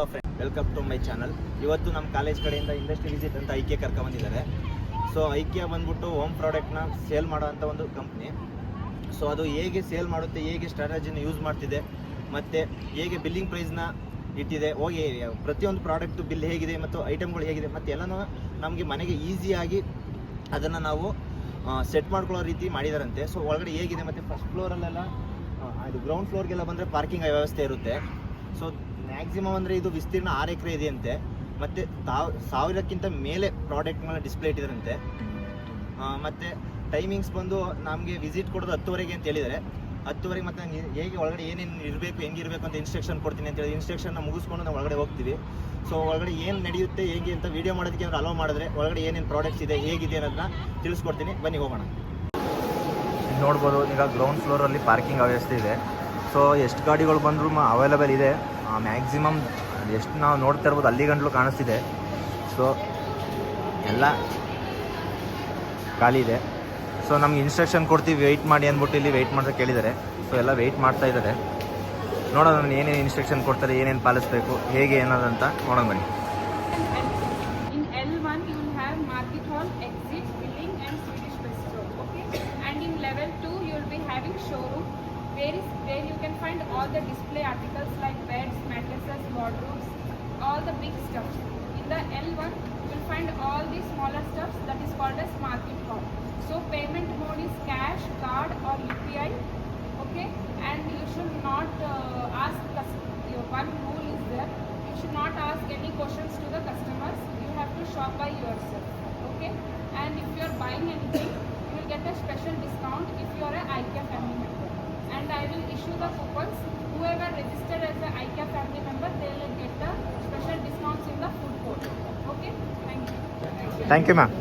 Hello friend, welcome to my channel. ಇವತ್ತು ನಮ್ಮ college ಕಡೆಯಿಂದ ಇಂಡಸ್ಟ್ರಿ ವಿಸಿಟ್ ಅಂತ ಐಕ್ಯ ಕರ್ಕೊಂಡ್ಬಂದಿದ್ದಾರೆ. ಸೊ ಐಕ್ಯ ಬಂದ್ಬಿಟ್ಟು ಹೋಮ್ ಪ್ರಾಡಕ್ಟ್ನ ಸೇಲ್ ಮಾಡೋವಂಥ ಒಂದು ಕಂಪ್ನಿ. ಸೊ ಅದು ಹೇಗೆ ಸೇಲ್ ಮಾಡುತ್ತೆ, ಹೇಗೆ ಸ್ಟ್ರಾಟಜಿನ ಯೂಸ್ ಮಾಡ್ತಿದೆ, ಮತ್ತು ಹೇಗೆ ಬಿಲ್ಲಿಂಗ್ ಪ್ರೈಸ್ನ ಇಟ್ಟಿದೆ, ಹೋಗಿ ಪ್ರತಿಯೊಂದು ಪ್ರಾಡಕ್ಟು ಬಿಲ್ ಹೇಗಿದೆ ಮತ್ತು ಐಟಮ್ಗಳು ಹೇಗಿದೆ ಮತ್ತು ಎಲ್ಲನೂ ನಮಗೆ ಮನೆಗೆ ಈಸಿಯಾಗಿ ಅದನ್ನು ನಾವು ಸೆಟ್ ಮಾಡ್ಕೊಳ್ಳೋ ರೀತಿ ಮಾಡಿದಾರಂತೆ. ಸೊ ಒಳಗಡೆ ಹೇಗಿದೆ ಮತ್ತು ಫಸ್ಟ್ ಫ್ಲೋರಲ್ಲೆಲ್ಲ ಇದು ಗ್ರೌಂಡ್ ಫ್ಲೋರ್ಗೆಲ್ಲ ಬಂದರೆ ಪಾರ್ಕಿಂಗ್ ವ್ಯವಸ್ಥೆ ಇರುತ್ತೆ. ಸೊ ಮ್ಯಾಕ್ಸಿಮಮ್ ಅಂದರೆ ಇದು ವಿಸ್ತೀರ್ಣ 6 ಎಕರೆ ಇದೆಯಂತೆ. ಮತ್ತು 1000ಕ್ಕಿಂತ ಮೇಲೆ ಪ್ರಾಡಕ್ಟ್ಗಳನ್ನ ಡಿಸ್ಪ್ಲೇ ಇಟ್ಟಿದ್ದಾರಂತೆ. ಮತ್ತು ಟೈಮಿಂಗ್ಸ್ ಬಂದು ನಮಗೆ ವಿಸಿಟ್ ಕೊಡೋದು 10:30 ಅಂತ ಹೇಳಿದ್ದಾರೆ. 10:30 ಮತ್ತು ಹೇಗೆ ಒಳಗಡೆ ಏನೇನು ಇರಬೇಕು, ಹೆಂಗಿರಬೇಕು ಅಂತ ಇನ್ಸ್ಟ್ರಕ್ಷನ್ ಕೊಡ್ತೀನಿ ಅಂತ ಹೇಳಿ ಇನ್ಸ್ಟ್ರಕ್ಷನ್ನ ಮುಗಿಸ್ಕೊಂಡು ನಾವು ಒಳಗಡೆ ಹೋಗ್ತೀವಿ. ಸೊ ಒಳಗಡೆ ಏನು ನಡೆಯುತ್ತೆ, ಹೇಗೆ ಅಂತ ವೀಡಿಯೋ ಮಾಡೋದಕ್ಕೆ ಏನಾದ್ರು ಅಲೋ ಮಾಡಿದ್ರೆ ಒಳಗಡೆ ಏನೇನು ಪ್ರಾಡಕ್ಟ್ಸ್ ಇದೆ, ಹೇಗಿದೆ ಅನ್ನೋದನ್ನ ತಿಳಿಸ್ಕೊಡ್ತೀನಿ. ಬನ್ನಿ ಹೋಗೋಣ. ನೋಡ್ಬೋದು, ಈಗ ಗ್ರೌಂಡ್ ಫ್ಲೋರಲ್ಲಿ ಪಾರ್ಕಿಂಗ್ ವ್ಯವಸ್ಥೆ ಇದೆ. ಸೊ ಎಷ್ಟು ಗಾಡಿಗಳು ಬಂದರೂ ಅವೈಲೇಬಲ್ ಇದೆ. ಮ್ಯಾಕ್ಸಿಮಮ್ ಎಷ್ಟು ನಾವು ನೋಡ್ತಾ ಇರ್ಬೋದು ಅಲ್ಲಿ ಗಂಟಲು ಕಾಣಿಸ್ತಿದೆ. ಸೊ ಎಲ್ಲ ಖಾಲಿ ಇದೆ. ಸೊ ನಮ್ಗೆ ಇನ್ಸ್ಟ್ರಕ್ಷನ್ ಕೊಡ್ತೀವಿ, ವೆಯ್ಟ್ ಮಾಡಿ ಅಂದ್ಬಿಟ್ಟು ಇಲ್ಲಿ ವೆಯ್ಟ್ ಮಾಡೋಕ್ಕೆ ಕೇಳಿದ್ದಾರೆ. ಸೊ ಎಲ್ಲ ವೆಯ್ಟ್ ಮಾಡ್ತಾ ಇದ್ದಾರೆ. ನೋಡೋಣ ನಾನು ಏನೇನು ಇನ್ಸ್ಟ್ರಕ್ಷನ್ ಕೊಡ್ತಾರೆ, ಏನೇನು ಪಾಲಿಸಬೇಕು, ಹೇಗೆ ಏನದಂತ ನೋಡೋಣ ಬನ್ನಿ. In L1 you will have market hall, exit, billing and Swedish bistro. Okay, and in level 2 you will be having showroom where you can find all the display articles like beds, mattresses, wardrobes, all the big stuff. In the L1 you will find all the smaller stuff that is called as market hall. So payment mode is cash, card or UPI. Okay, and you should not ask your one rule is there, you should not ask any questions to the customers. You have to shop by yourself. Okay, and if you are buying anything you will get a special discount if you are a IKEA family member, and I will issue the coupons. Whoever registered as a IKEA family member, they will get the special discounts in the food court. Okay, thank you ma'am.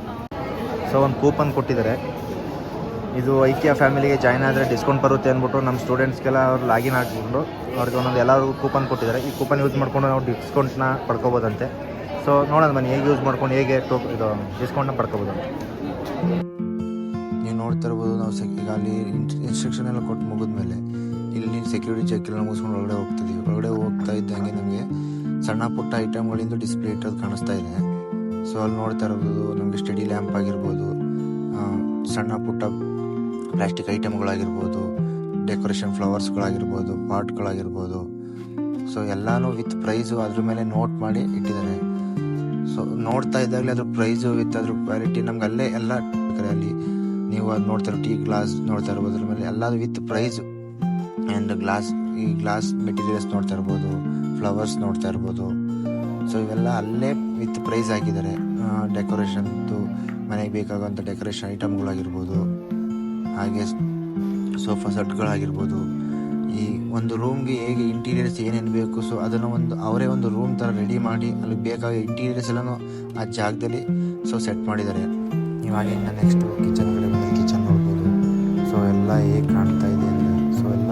So ಒಂದು coupon ಕೊಟ್ಟಿದ್ದಾರೆ. ಇದು ಐಕ್ಯ ಫ್ಯಾಮಿಲಿಗೆ join ಆದರೆ discount ಬರುತ್ತೆ ಅಂದ್ಬಿಟ್ಟು ನಮ್ಮ ಸ್ಟೂಡೆಂಟ್ಸ್ಗೆಲ್ಲ ಅವ್ರು ಲಾಗಿನ್ ಹಾಕ್ಕೊಂಡು ಅವ್ರಿಗೆ ಒಂದೊಂದು ಎಲ್ಲರಿಗೂ ಕೂಪನ್ ಕೊಟ್ಟಿದ್ದಾರೆ. ಈ ಕೂಪನ್ ಯೂಸ್ ಮಾಡ್ಕೊಂಡು ನಾವು ಡಿಸ್ಕೌಂಟ್ನ ಪಡ್ಕೋಬೋದಂತೆ. ಸೊ ನೋಡೋಣ ಬನ್ನಿ ಹೇಗೆ ಯೂಸ್ ಮಾಡ್ಕೊಂಡು ಹೇಗೆ ಇದು ಡಿಸ್ಕೌಂಟ್ನ ಪಡ್ಕೋಬೋದಂತೆ. ನೀವು ನೋಡ್ತಾ ಇರ್ಬೋದು, ನಾವು ಈಗ ಅಲ್ಲಿ ಇನ್ಸ್ಟ್ರಕ್ಷನ್ ಎಲ್ಲ ಕೊಟ್ಟು ಮುಗಿದ್ಮೇಲೆ ಇಲ್ಲಿ ಸೆಕ್ಯೂರಿಟಿ ಚೆಕ್ ಎಲ್ಲ ಮುಗಿಸ್ಕೊಂಡು ಒಳಗಡೆ ಹೋಗ್ತಿದ್ದೀವಿ. ಒಳಗಡೆ ಹೋಗ್ತಾ ಇದ್ದಂಗೆ ನಮಗೆ ಸಣ್ಣ ಪುಟ್ಟ ಐಟಮ್ಗಳಿಂದ ಡಿಸ್ಪ್ಲೇ ಇಟ್ಟೋದು ಕಾಣಿಸ್ತಾ ಇದೆ. ಸೊ ಅಲ್ಲಿ ನೋಡ್ತಾ ಇರ್ಬೋದು ನಮಗೆ ಸ್ಟಡಿ ಲ್ಯಾಂಪ್ ಆಗಿರ್ಬೋದು, ಸಣ್ಣ ಪುಟ್ಟ ಪ್ಲಾಸ್ಟಿಕ್ ಐಟಮ್ಗಳಾಗಿರ್ಬೋದು, ಡೆಕೋರೇಷನ್ ಫ್ಲವರ್ಸ್ಗಳಾಗಿರ್ಬೋದು, ಪಾಟ್ಗಳಾಗಿರ್ಬೋದು. ಸೊ ಎಲ್ಲನೂ ವಿತ್ ಪ್ರೈಸು ಅದ್ರ ಮೇಲೆ ನೋಟ್ ಮಾಡಿ ಇಟ್ಟಿದ್ದಾರೆ. ಸೊ ನೋಡ್ತಾ ಇದ್ದಾಗಲೇ ಅದ್ರ ಪ್ರೈಸು ವಿತ್ ಅದ್ರ ಕ್ವಾಲಿಟಿ ನಮ್ಗೆ ಅಲ್ಲೇ ಎಲ್ಲ ಅಲ್ಲಿ ನೀವು ಅದು ನೋಡ್ತಾ ಟೀ ಗ್ಲಾಸ್ ನೋಡ್ತಾ ಇರ್ಬೋದು, ಅದ್ರ ಮೇಲೆ ಎಲ್ಲ ವಿತ್ ಪ್ರೈಸು ಆ್ಯಂಡ್ ಈ ಗ್ಲಾಸ್ ಮೆಟೀರಿಯಲ್ಸ್ ನೋಡ್ತಾ ಇರ್ಬೋದು, ಫ್ಲವರ್ಸ್ ನೋಡ್ತಾ ಇರ್ಬೋದು. ಸೊ ಇವೆಲ್ಲ ಅಲ್ಲೇ ವಿತ್ ಪ್ರೈಸ್ ಹಾಕಿದ್ದಾರೆ. ಡೆಕೋರೇಷನ್ದು ಮನೆಗೆ ಬೇಕಾಗುವಂಥ ಡೆಕೋರೇಷನ್ ಐಟಮ್ಗಳಾಗಿರ್ಬೋದು, ಹಾಗೆ ಸೋಫಾ ಸೆಟ್ಗಳಾಗಿರ್ಬೋದು. ಈ ಒಂದು ರೂಮ್ಗೆ ಹೇಗೆ ಇಂಟೀರಿಯರ್ಸ್ ಏನೇನು ಬೇಕು, ಸೊ ಅದನ್ನು ಅವರೇ ಒಂದು ರೂಮ್ ಥರ ರೆಡಿ ಮಾಡಿ ಅಲ್ಲಿ ಬೇಕಾದ ಇಂಟೀರಿಯರ್ಸ್ ಎಲ್ಲನೂ ಆ ಜಾಗದಲ್ಲಿ ಸೆಟ್ ಮಾಡಿದ್ದಾರೆ. ಇವಾಗ ಇನ್ನು ನೆಕ್ಸ್ಟು ಕಿಚನ್ ಕಡೆ ಬಂದರೆ ಕಿಚನ್ ನೋಡ್ಬೋದು. ಸೊ ಎಲ್ಲ ಹೇಗೆ ಕಾಣ್ತಾ ಇದೆ ಅಂದರೆ, ಸೊ ಎಲ್ಲ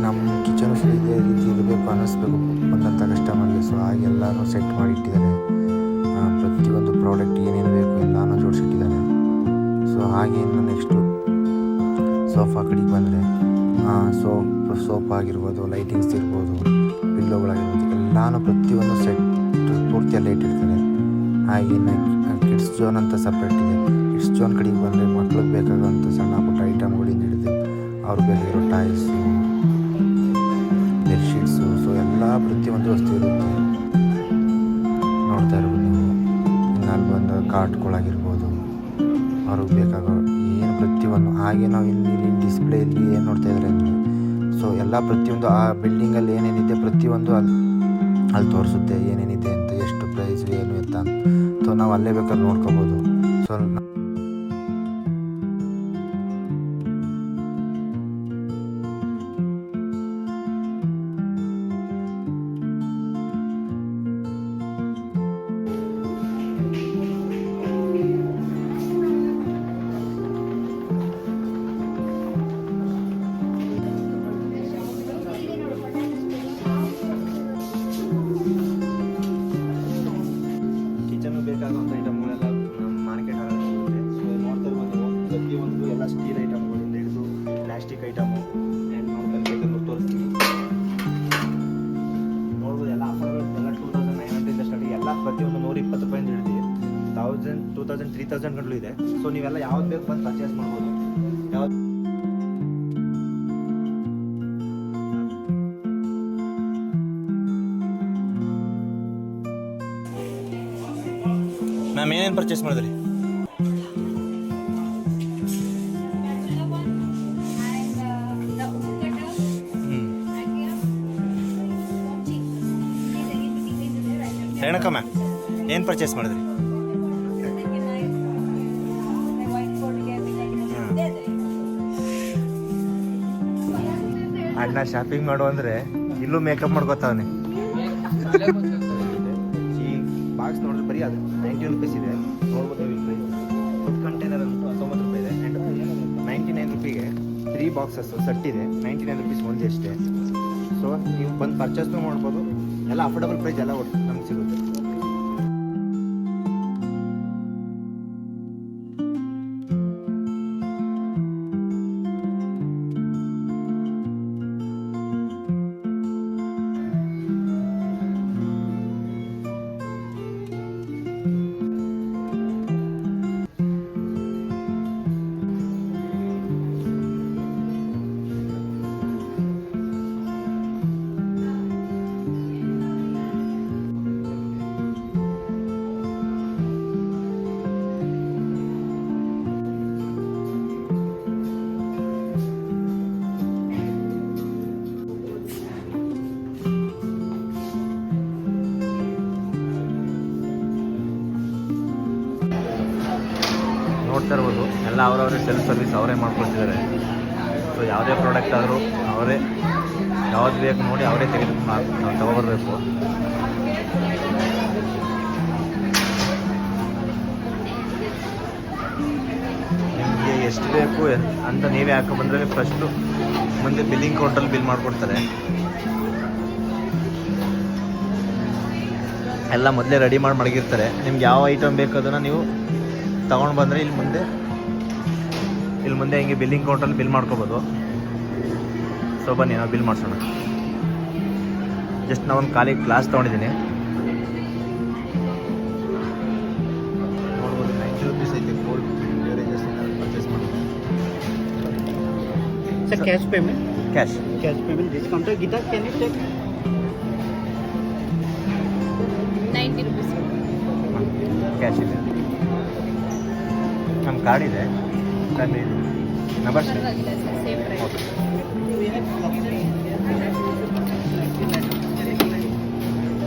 ನಮ್ಮ ಕಿಚನ್ ಇದೇ ರೀತಿ ಇರಬೇಕು ಅನ್ನಿಸ್ಬೇಕು ಬಂದಂಥ ಕಸ್ಟಮರ್ಗೆ. ಸೊ ಹಾಗೆಲ್ಲನೂ ಸೆಟ್ ಮಾಡಿ ಇಟ್ಟಿದ್ದಾರೆ. ಪ್ರತಿಯೊಂದು ಪ್ರಾಡಕ್ಟ್ ಏನೇನು ಬೇಕು ಎಲ್ಲನೂ ಜೋಡಿಸಿಟ್ಟಿದ್ದಾರೆ. ಸೊ ಹಾಗೆ ಇನ್ನು ನೆಕ್ಸ್ಟು ಸೋಫಾ ಕಡೆಗೆ ಬಂದರೆ ಸೋಫಾ ಆಗಿರ್ಬೋದು, ಲೈಟಿಂಗ್ಸ್ ಇರ್ಬೋದು, ಪಿಲ್ಲೋಗಳಾಗಿರ್ಬೋದು, ಎಲ್ಲನೂ ಪ್ರತಿಯೊಂದು ಸೆಟ್ ಪೂರ್ತಿಯಲ್ಲೇ ಇಟ್ಟಿರ್ತಾರೆ. ಹಾಗೆ ಇನ್ನು ಕಿಡ್ಸ್ ಝೋನ್ ಅಂತ ಸಪ್ರೇಟ್ ಇದೆ. ಕಿಡ್ಸ್ ಝೋನ್ ಕಡೆಗೆ ಬಂದರೆ ಮಕ್ಳಿಗೆ ಬೇಕಾಗುವಂಥ ಸಣ್ಣ ಪುಟ್ಟ ಐಟಮ್ಗಳಿಂದ ಹಿಡಿದು ಅವ್ರ ಬೇಕಾಗಿರೋ ಟಾಯ್ಸು, ಬೆಡ್ಶೀಟ್ಸು, ಸೊ ಎಲ್ಲ ಪ್ರತಿಯೊಂದು ವಸ್ತು ಇರುತ್ತೆ. ನೋಡ್ತಾ ಇರ್ಬೋದು ನೀವು. ಇನ್ನು ಅಲ್ಲಿ ಬಂದ ಕಾರ್ಟ್ಗಳಾಗಿರ್ಬೋದು, ಅವ್ರಿಗೆ ಬೇಕಾಗೋ ಏನು ಪ್ರತಿಯೊಂದು. ಹಾಗೆ ನಾವು ಇಲ್ಲಿ ಡಿಸ್ಪ್ಲೇಯಲ್ಲಿ ಏನು ನೋಡ್ತಾ ಇದ್ದಾರೆ ಅಂದರೆ, ಸೊ ಎಲ್ಲ ಪ್ರತಿಯೊಂದು ಆ ಬಿಲ್ಡಿಂಗಲ್ಲಿ ಏನೇನಿದೆ ಪ್ರತಿಯೊಂದು ಅಲ್ಲಿ ತೋರಿಸುತ್ತೆ ಏನೇನಿದೆ ಅಂತ, ಎಷ್ಟು ಪ್ರೈಸ್ ಏನು ಎತ್ತ ಅಂತ. ಸೊ ನಾವು ಅಲ್ಲೇ ಬೇಕಾದ್ರೆ ನೋಡ್ಕೋಬೋದು. ಸೊ ಬೇಕಾಗುವಂಥ ಐಟಮ್ಗಳೆಲ್ಲ ನಮ್ಮ ಮಾರ್ಕೆಟ್ ಪ್ರತಿಯೊಂದು 120 ರೂಪಾಯಿಂದ ಹಿಡಿದು 1000, 2000, 3000 ಗಂಟಲು ಇದೆ. ಸೊ ನೀವೆಲ್ಲ ಯಾವ್ದು ಬೇಕು ಬಂದು ಪರ್ಚೇಸ್ ಮಾಡ್ಬೋದು. ಯಾವ್ದು ಮ್ಯಾಮ್ ಏನೇನು ಪರ್ಚೇಸ್ ಮಾಡಿದ್ರಿ? ರೇಣುಕಾ ಮ್ಯಾಮ್ ಏನು ಪರ್ಚೇಸ್ ಮಾಡಿದ್ರಿ? ಅಣ್ಣ ಶಾಪಿಂಗ್ ಮಾಡು ಅಂದರೆ ಇಲ್ಲೂ ಮೇಕಪ್ ಮಾಡ್ಕೋತಾವನೆ. ಈ ಬಾಕ್ಸ್ ನೋಡಿದ್ರೆ ಬರೀ ಅದು 90 ರುಪೀಸ್ ಇದೆ. ನೋಡ್ಬೋದು ಫುಡ್ ಕಂಟೈನರ್ ಅಂತೂ 19 ರೂಪಾಯಿ ಇದೆ. ಆ್ಯಂಡ್ 99 ರುಪಿಗೆ 3 ಬಾಕ್ಸಸ್ ಸೆಟ್ ಇದೆ. 99 ರುಪೀಸ್ ಒಂದೇ ಅಷ್ಟೇ. ಸೊ ನೀವು ಬಂದು ಪರ್ಚೇಸ್ನೂ ಮಾಡ್ಬೋದು. ಎಲ್ಲ ಅಫೋರ್ಡಬಲ್ ಪ್ರೈಸ್ ಎಲ್ಲ ಒಟ್ಟು ನಮ್ಗೆ ಸಿಗುತ್ತೆ. ನೋಡ್ತಾ ಇರ್ಬೋದು ಎಲ್ಲ ಅವರವರೇ ಸೆಲ್ಫ್ ಸರ್ವಿಸ್ ಅವರೇ ಮಾಡ್ಕೊಳ್ತಿದ್ದಾರೆ. ಸೊ ಯಾವುದೇ ಪ್ರಾಡಕ್ಟ್ ಆದರೂ ಅವರೇ ಯಾವ್ದು ಬೇಕು ನೋಡಿ ಅವರೇ ನಾವು ತಗೊಬರ್ಬೇಕು. ನಿಮಗೆ ಎಷ್ಟು ಬೇಕು ಅಂತ ನೀವೇ ಹಾಕೊಂಡ್ಬಂದರೆ ಫಸ್ಟು ಮುಂದೆ ಬಿಲ್ಲಿಂಗ್ ಕೌಂಟಲ್ಲಿ ಬಿಲ್ ಮಾಡಿಕೊಡ್ತಾರೆ. ಎಲ್ಲ ಮೊದಲೇ ರೆಡಿ ಮಾಡಿ ಮಡಗಿರ್ತಾರೆ. ನಿಮ್ಗೆ ಯಾವ ಐಟಮ್ ಬೇಕು ಅದನ್ನು ನೀವು ತಗೊಂಡು ಬಂದರೆ ಇಲ್ಲಿ ಮುಂದೆ ಹಿಂಗೆ ಬಿಲ್ಲಿಂಗ್ ಕೌಂಟಲ್ಲಿ ಬಿಲ್ ಮಾಡ್ಕೋಬೋದು. ಸೊ ಬನ್ನಿ ನಾವು ಬಿಲ್ ಮಾಡಿಸೋಣ. ಜಸ್ಟ್ ನಾವೊಂದು ಖಾಲಿ ಕ್ಲಾಸ್ ತೊಗೊಂಡಿದ್ದೀನಿ. ನೋಡ್ಬೋದು 90 ರುಪೀಸ್ ಐತೆ. ಕೋಲ್ಡ್ ಬೇವರೇಜಸ್ ಪರ್ಚೇಸ್ ಮಾಡಿದೆ. Sir, cash payment. Cash Cash payment. This counter. Gita, can you check? 90 rupees. Cash ಇದೆ. ನಮ್ಮ ಕಾರ್ಡ್ ಇದೆ. ನಂಬರ್ ಪರವಾಗಿಲ್ಲ sir, same price. Okay.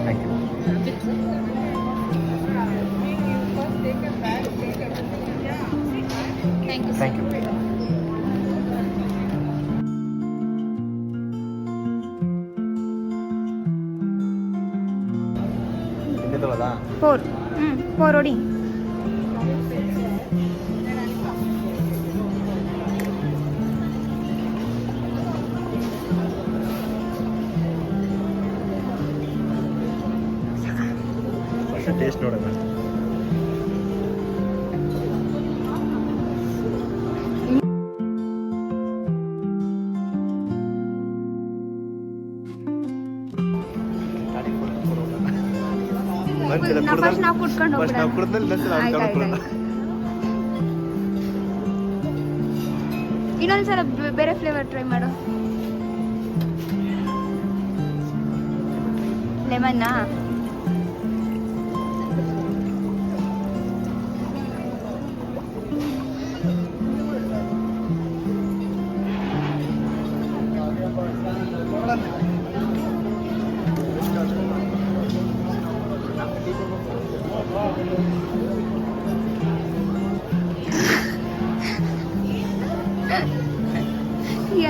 Thank you. Thank you. ಇಲ್ಲಿದ್ದವಲ್ಲ 4 ಹೊಡಿ. ಟೇಸ್ಟ್ ನೋಡೋಣ. ಫಸ್ಟ್ ನಾವು ಕುಟ್ಕೊಂಡು ಹೋಗ್ಬಿಡೋಣ. ಇನ್ನೊಂದ್ಸಲ ಬೇರೆ ಫ್ಲೇವರ್ ಟ್ರೈ ಮಾಡು. ಲೆಮನ್ನಾ?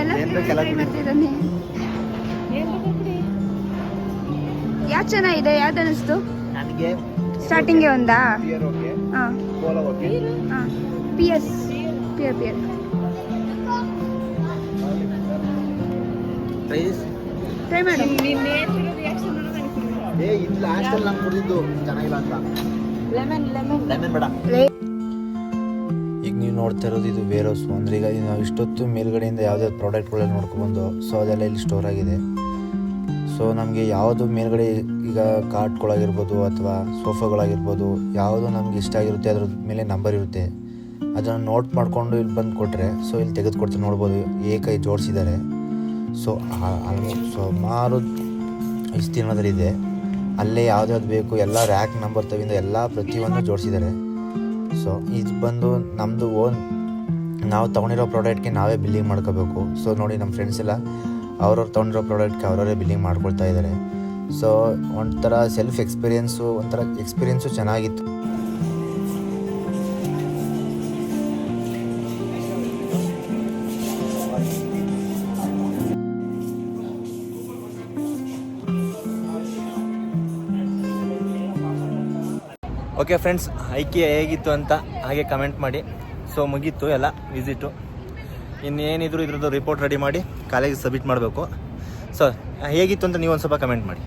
ಎಲ್ಲ ಟ್ರೈ ಮಾಡ್ತಿದ್ದಾನೆ. ಯಾವ್ದು ಚೆನ್ನಾಗಿದೆ? ಯಾವ್ದು ಅನಿಸ್ತು? ನನಗೆ ಸ್ಟಾರ್ಟಿಂಗ್ಗೆ ಒಂದಾ? ಪಿಯರ್ ಓಕೆ, ಹಾಂ ಕೋಲಾ ಓಕೆ. ಹಾಂ ಪಿಯರ್. ಪ್ರೈಸ್ ಟ್ರೈ ಮಾಡು. ಇದು ಲಾಸ್ಟಲ್ಲಿ ನಾನು ಕುಡಿದಿದ್ದು ಚೆನ್ನಾಗಿಲ್ಲ ಅಂತ. ಲೆಮನ್ ಬೇಡ. ಈಗ ನೀವು ನೋಡ್ತಾ ಇರೋದು ಇದು ವೇರ್ ಹೌಸ್. ಅಂದರೆ ಈಗ ನಾವು ಇಷ್ಟೊತ್ತು ಮೇಲ್ಗಡೆಯಿಂದ ಯಾವುದೇ ಪ್ರಾಡಕ್ಟ್ಗಳೆಲ್ಲ ನೋಡ್ಕೊಬಂದು ಸೊ ಅದೆಲ್ಲ ಇಲ್ಲಿ ಸ್ಟೋರ್ ಆಗಿದೆ. ಸೊ ಸೊ ನಮಗೆ ಯಾವುದು ಮೇಲ್ಗಡೆ ಈಗ ಕಾರ್ಟ್ಗಳಾಗಿರ್ಬೋದು ಅಥವಾ ಸೋಫಾಗಳಾಗಿರ್ಬೋದು ಯಾವುದು ನಮ್ಗೆ ಇಷ್ಟ ಆಗಿರುತ್ತೆ ಅದ್ರ ಮೇಲೆ ನಂಬರ್ ಇರುತ್ತೆ, ಅದನ್ನು ನೋಟ್ ಮಾಡಿಕೊಂಡು ಇಲ್ಲಿ ಬಂದು ಕೊಟ್ಟರೆ ಸೊ ಇಲ್ಲಿ ತೆಗೆದುಕೊಡ್ತಾರೆ. ನೋಡ್ಬೋದು ಏಕೈ ಜೋಡಿಸಿದ್ದಾರೆ. ಸೊ ಸುಮಾರು ವಿಸ್ತೀರ್ಣದಲ್ಲಿದೆ. ಅಲ್ಲೇ ಯಾವ್ದು ಬೇಕು ಎಲ್ಲ ರ್ಯಾಕ್ ನಂಬರ್ ತವಿಂದ ಎಲ್ಲ ಪ್ರತಿಯೊಂದು ಜೋಡಿಸಿದ್ದಾರೆ. ಸೊ ಇದು ಬಂದು ನಮ್ಮದು ಓನ್, ನಾವು ತೊಗೊಂಡಿರೋ ಪ್ರಾಡಕ್ಟ್ಗೆ ನಾವೇ ಬಿಲ್ಲಿಂಗ್ ಮಾಡ್ಕೋಬೇಕು. ಸೊ ನೋಡಿ ನಮ್ಮ ಫ್ರೆಂಡ್ಸ್ ಎಲ್ಲ ಅವ್ರವ್ರು ತೊಗೊಂಡಿರೋ ಪ್ರಾಡಕ್ಟ್ಗೆ ಅವರವರೇ ಬಿಲ್ಲಿಂಗ್ ಮಾಡ್ಕೊಳ್ತಾ ಇದ್ದಾರೆ. ಸೊ ಒಂಥರ ಸೆಲ್ಫ್ ಎಕ್ಸ್ಪೀರಿಯೆನ್ಸು ಚೆನ್ನಾಗಿತ್ತು. ಓಕೆ ಫ್ರೆಂಡ್ಸ್, ಐಕಿಯಾ ಹೇಗಿತ್ತು ಅಂತ ಹಾಗೆ ಕಮೆಂಟ್ ಮಾಡಿ. ಸೊ ಮುಗೀತು ಎಲ್ಲ ವಿಸಿಟು. ಇನ್ನೇನಿದ್ರು ಇದ್ರದ್ದು ರಿಪೋರ್ಟ್ ರೆಡಿ ಮಾಡಿ ಕಾಲೇಜಿಗೆ ಸಬ್ಮಿಟ್ ಮಾಡಬೇಕು. ಸೊ ಹೇಗಿತ್ತು ಅಂತ ನೀವು ಒಂದು ಸ್ವಲ್ಪ ಕಮೆಂಟ್ ಮಾಡಿ.